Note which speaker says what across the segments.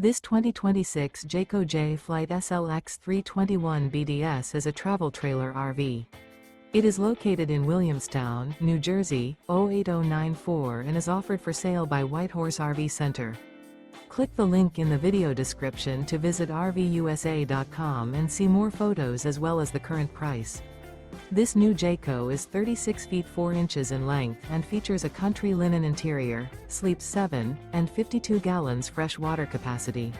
Speaker 1: This 2026 Jayco Jay Flight SLX 321 BDS is a travel trailer RV. It is located in Williamstown, New Jersey, 08094 and is offered for sale by Whitehorse RV Center. Click the link in the video description to visit RVUSA.com and see more photos as well as the current price. This new Jayco is 36 feet 4 inches in length and features a country linen interior, sleeps 7, and 52 gallons fresh water capacity.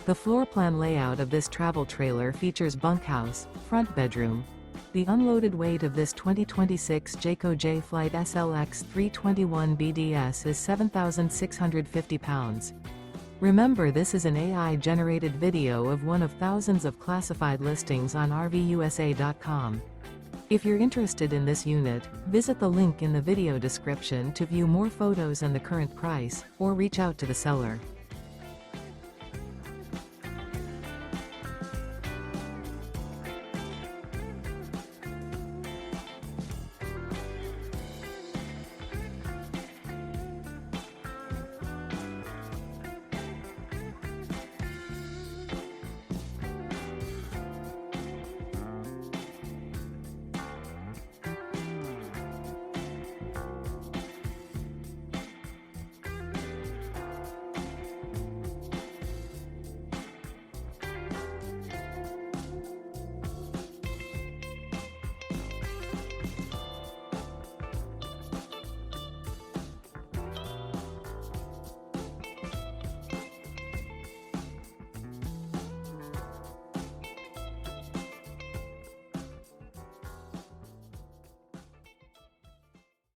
Speaker 1: The floor plan layout of this travel trailer features bunkhouse, front bedroom. The unloaded weight of this 2026 Jayco Jay Flight SLX 321 BDS is 7,650 pounds. Remember, this is an AI-generated video of one of thousands of classified listings on RVUSA.com. If you're interested in this unit, visit the link in the video description to view more photos and the current price, or reach out to the seller.